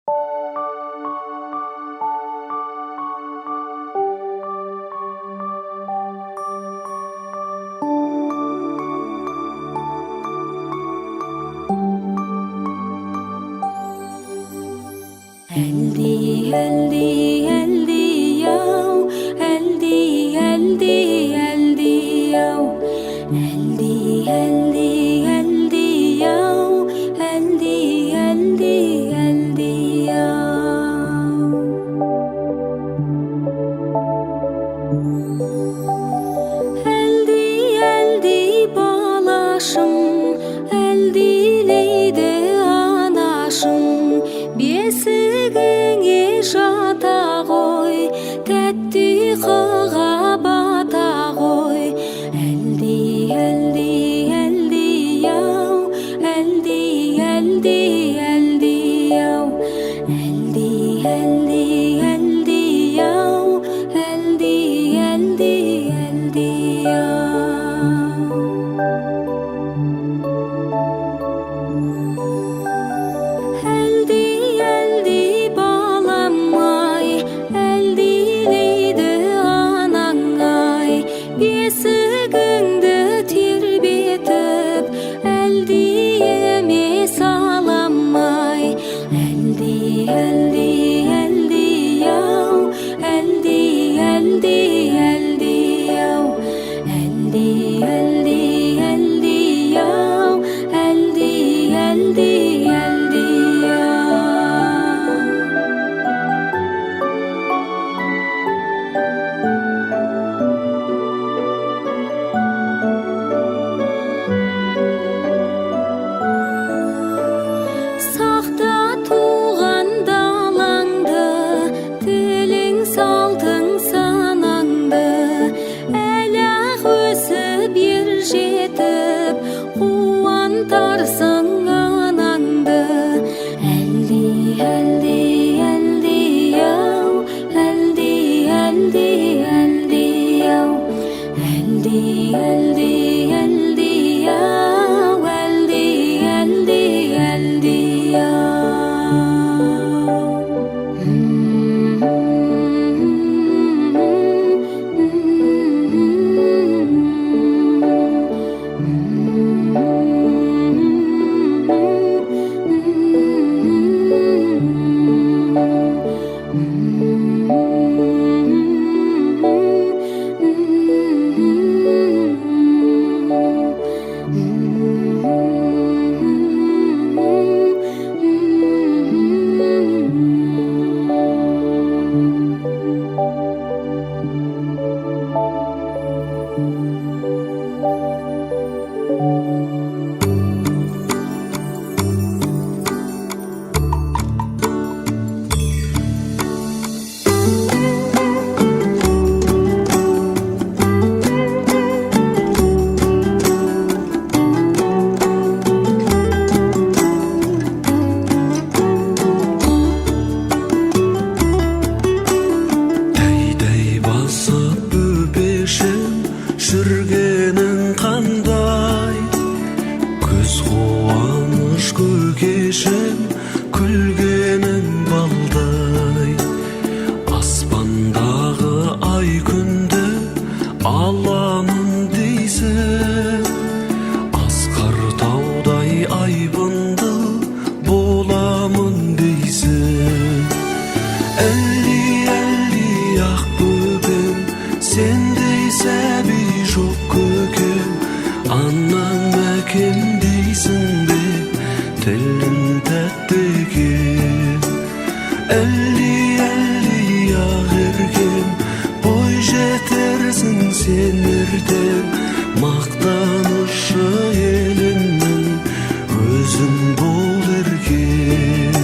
Eldi, eldi, eldi yav, eldi, eldi, eldi yav, eldi, eldi, eldi yav, eldi, eldi, eldi yav. Eldi, eldi balaşım, eldi leydi anaşım, бесігіңе жата ғой, тәтті қыға бата ғой. Әлди, әлди, әлди яу, әлди, әлди, әлди яу, әлди, әлди, әлди яу, әлди, әлди, әлди яу. Бесігіңді тербетіп, әлдиеме саламай. Әлди, әлди, әлди яу, әлди, әлди, әлди яу, әлди, әлди, әлди яу, әлди, әлди, әлди яу. Сақта туған далаңды, тілің салтың санаңды, әлі-ақ өсіп ер жетіп, қуантарсың анаңды. Әлди, әлди, әлди яу, әлди, әлди, әлди яу, әлди, әлди, әлди яу, әлди, әлди, әлди яу. Жүргенің қандай, көз қуаныш көгешім, күлгенің балдай. Аспандағы ай күнді аламын дейсің, асқар таудай айбынды боламын дейсің. Әлди, әлди ақ бөбем, сендей сәби жоқ көкем, анаң әкем дейсің бе, тілің тәтті екен. Әлди, әлди ақ еркем, бой жетерсің сен ертең, мақтанышы елімнің өзің бол еркем.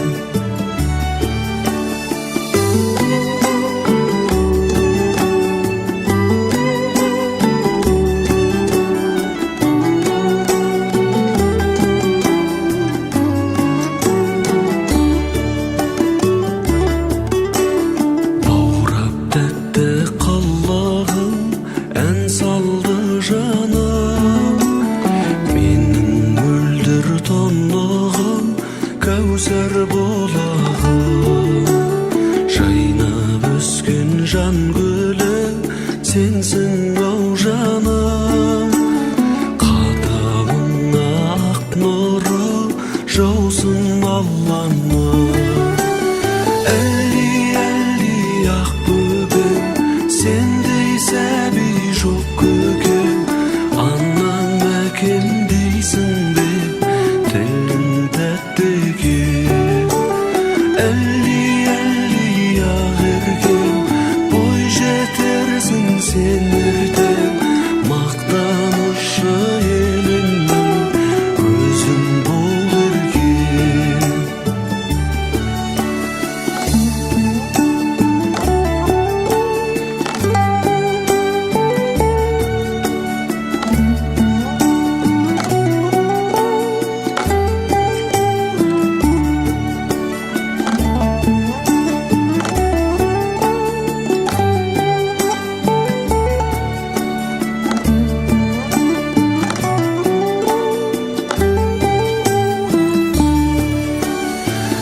Баурап тәтті қылығың ән салды жаным, Әлди ағыргем бой жетерсің сен ертең мақтанышы елімнің өзің бол еркем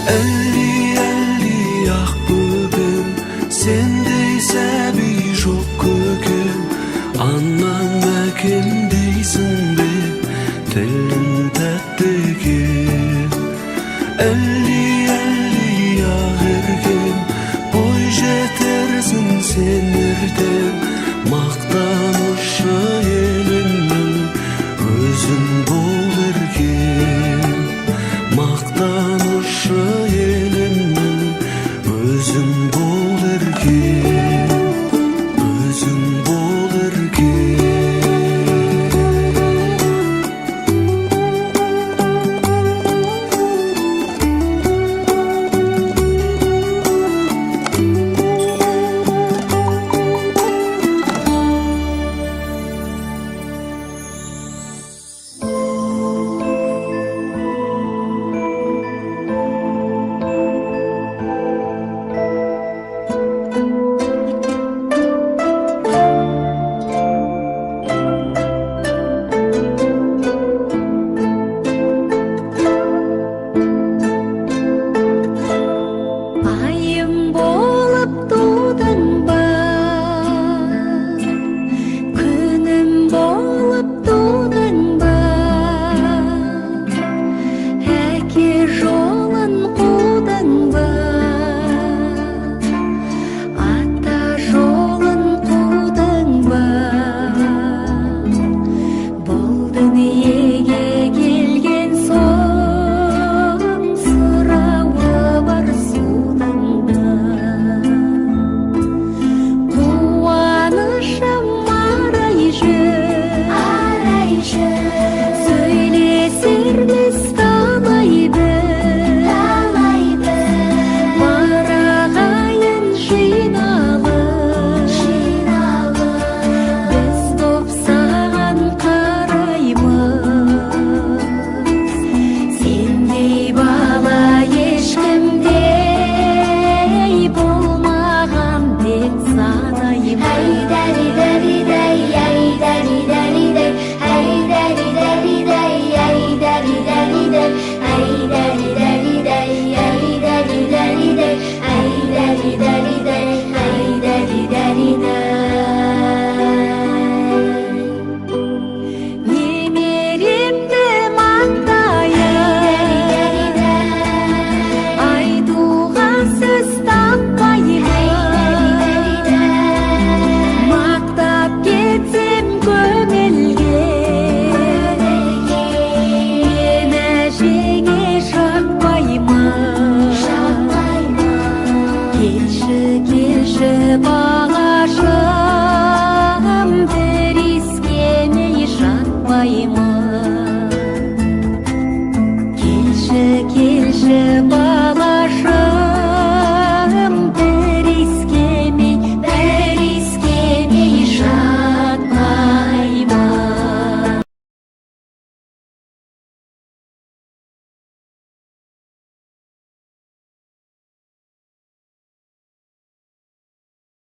Әлди ақ бөбем сендей сәби жоқ көкем аннан мәкем дейсің бе тілің тәтті екен Әлди ақ еркем бой жетерсің сен ертең мақтанышы елімнің өзің бол еркем мақтанышы елімнің өзің бол еркем өзің бол еркем bağışım bir iskemey жатпаймын